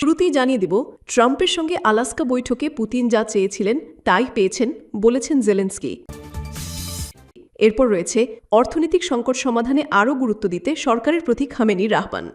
শুরুতেই জানিয়ে দেব, ট্রাম্পের সঙ্গে আলাস্কা বৈঠকে পুতিন যা চেয়েছিলেন তাই পেয়েছেন বলেছেন জেলেনস্কি। এরপর রয়েছে অর্থনৈতিক সংকট সমাধানে আরও গুরুত্ব দিতে সরকারের প্রতি খামেনির আহ্বান।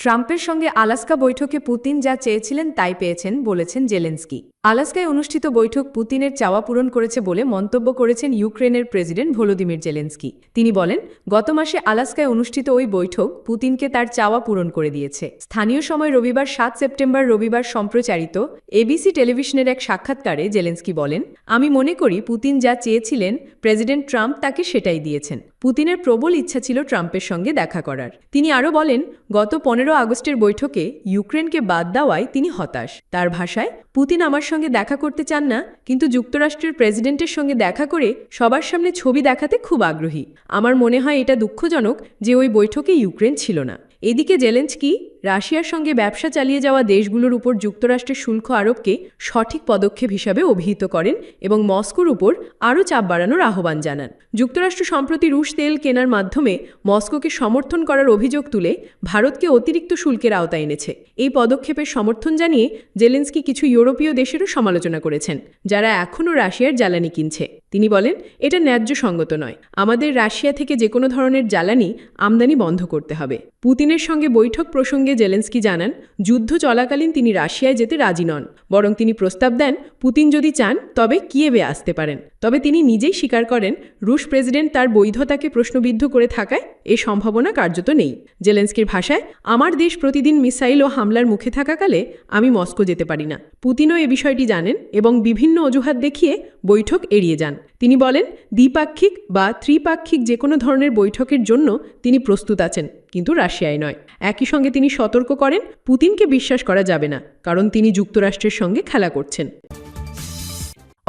ট্রাম্পের সঙ্গে আলাস্কা বৈঠকে পুতিন যা চেয়েছিলেন তাই পেয়েছেন বলেছেন জেলেনস্কি। আলাস্কায় অনুষ্ঠিত বৈঠক পুতিনের চাওয়া পূরণ করেছে বলে মন্তব্য করেছেন ইউক্রেনের প্রেসিডেন্ট ভলোদিমির জেলেনস্কি। তিনি বলেন, গত মাসে আলাস্কায় অনুষ্ঠিত ওই বৈঠক পুতিনকে তার চাওয়া পূরণ করে দিয়েছে। স্থানীয় সময় রবিবার 7 সেপ্টেম্বর রবিবার সম্প্রচারিত এবিসি টেলিভিশনের এক সাক্ষাৎকারে জেলেনস্কি বলেন, আমি মনে করি পুতিন যা চেয়েছিলেন প্রেসিডেন্ট ট্রাম্প তাকে সেটাই দিয়েছেন। পুতিনের প্রবল ইচ্ছা ছিল ট্রাম্পের সঙ্গে দেখা করার। তিনি আরও বলেন, গত 15 আগস্টের বৈঠকে ইউক্রেনকে বাদ দেওয়ায় তিনি হতাশ। তার ভাষায়, পুতিন আমার সঙ্গে দেখা করতে চান না, কিন্তু যুক্তরাষ্ট্রের প্রেসিডেন্টের সঙ্গে দেখা করে সবার সামনে ছবি দেখাতে খুব আগ্রহী। আমার মনে হয় এটা দুঃখজনক যে ওই বৈঠকে ইউক্রেন ছিল না। এদিকে জেলেনস্কি রাশিয়ার সঙ্গে ব্যবসা চালিয়ে যাওয়া দেশগুলোর উপর যুক্তরাষ্ট্রের শুল্ক আরোপকে সঠিক পদক্ষেপ হিসাবে অভিহিত করেন এবং মস্কোর উপর আরও চাপ বাড়ানোর আহ্বান জানান। যুক্তরাষ্ট্র সম্প্রতি রুশ তেল কেনার মাধ্যমে মস্কোকে সমর্থন করার অভিযোগ তুলে ভারতকে অতিরিক্ত শুল্কের আওতায় এনেছে। এই পদক্ষেপের সমর্থন জানিয়ে জেলেনস্কি কিছু ইউরোপীয় দেশেরও সমালোচনা করেছেন, যারা এখনও রাশিয়ার জ্বালানি কিনছে। তিনি বলেন, এটা ন্যায্যসঙ্গত নয়। আমাদের রাশিয়া থেকে যে কোনো ধরনের জ্বালানি আমদানি বন্ধ করতে হবে। পুতিনের সঙ্গে বৈঠক প্রসঙ্গে জেলেনস্কি জানান, যুদ্ধ চলাকালীন তিনি রাশিয়ায় যেতে রাজি নন, বরং তিনি প্রস্তাব দেন পুতিন যদি চান তবে কিয়েভে আসতে পারেন। তবে তিনি নিজেই স্বীকার করেন, রুশ প্রেসিডেন্ট তার বৈধতাকে প্রশ্নবিদ্ধ করে থাকায় এ সম্ভাবনা কার্যত নেই। জেলেনস্কির ভাষায়, আমার দেশ প্রতিদিন মিসাইল ও হামলার মুখে থাকাকালে আমি মস্কো যেতে পারি না। পুতিনও এ বিষয়টি জানেন এবং বিভিন্ন অজুহাত দেখিয়ে বৈঠক এড়িয়ে যান। তিনি বলেন, দ্বিপাক্ষিক বা ত্রিপাক্ষিক যে কোনো ধরনের বৈঠকের জন্য তিনি প্রস্তুত আছেন, কিন্তু রাশিয়ায় নয়। একই সঙ্গে তিনি সতর্ক করেন, পুতিনকে বিশ্বাস করা যাবে না, কারণ তিনি যুক্তরাষ্ট্রের সঙ্গে খেলা করছেন।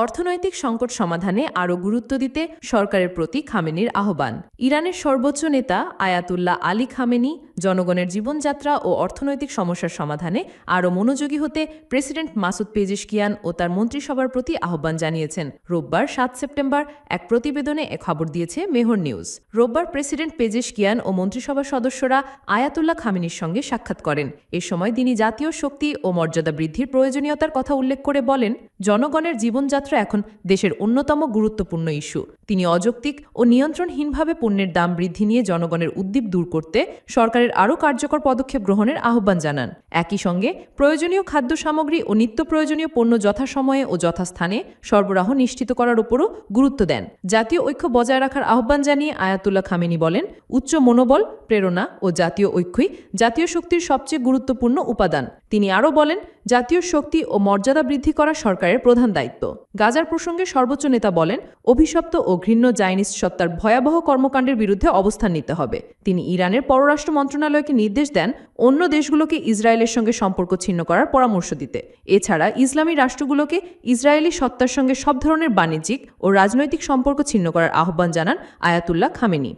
অর্থনৈতিক সংকট সমাধানে আরও গুরুত্ব দিতে সরকারের প্রতি খামেনির আহ্বান। ইরানের সর্বোচ্চ নেতা আয়াতুল্লাহ আলী খামেনি জনগণের জীবনযাত্রা ও অর্থনৈতিক সমস্যার সমাধানে আরও মনোযোগী হতে প্রেসিডেন্ট মাসুদ পেজেশকিয়ান ও তার মন্ত্রিসভার প্রতি আহ্বান জানিয়েছেন। রোববার 7 সেপ্টেম্বর এক প্রতিবেদনে এ খবর দিয়েছে মেহর নিউজ। রোববার প্রেসিডেন্ট পেজেশকিয়ান ও মন্ত্রিসভার সদস্যরা আয়াতুল্লাহ খামেনির সঙ্গে সাক্ষাৎ করেন। এ সময় তিনি জাতীয় শক্তি ও মর্যাদা বৃদ্ধির প্রয়োজনীয়তার কথা উল্লেখ করে বলেন, জনগণের জীবনযাত্রা এখন দেশের অন্যতম গুরুত্বপূর্ণ ইস্যু। তিনি অযৌক্তিক ও নিয়ন্ত্রণহীনভাবে পণ্যের দাম বৃদ্ধি নিয়ে জনগণের উদ্দীপ দূর করতে সরকারের আরও কার্যকর পদক্ষেপ গ্রহণের আহ্বান জানান। একই সঙ্গে প্রয়োজনীয় খাদ্য সামগ্রী ও নিত্য প্রয়োজনীয় পণ্য যথাসময়ে ও যথাস্থানে সরবরাহ নিশ্চিত করার উপরও গুরুত্ব দেন। জাতীয় ঐক্য বজায় রাখার আহ্বান জানিয়ে আয়াতুল্লাহ খামেনি বলেন, উচ্চ মনোবল, প্রেরণা ও জাতীয় ঐক্যই জাতীয় শক্তির সবচেয়ে গুরুত্বপূর্ণ উপাদান। তিনি আরও বলেন, জাতীয় শক্তি ও মর্যাদা বৃদ্ধি করা সরকারের প্রধান দায়িত্ব। গাজার প্রসঙ্গে সর্বোচ্চ নেতা বলেন, অভিশপ্ত ও ঘৃণ্য জায়নিস্ট সত্তার ভয়াবহ কর্মকাণ্ডের বিরুদ্ধে অবস্থান নিতে হবে। তিনি ইরানের পররাষ্ট্র মন্ত্রণালয়কে নির্দেশ দেন অন্য দেশগুলোকে ইসরায়েলের সঙ্গে সম্পর্ক ছিন্ন করার পরামর্শ দিতে। এছাড়া ইসলামী রাষ্ট্রগুলোকে ইসরায়েলি সত্তার সঙ্গে সব ধরনের বাণিজ্যিক ও রাজনৈতিক সম্পর্ক ছিন্ন করার আহ্বান জানান আয়াতুল্লাহ খামেনি।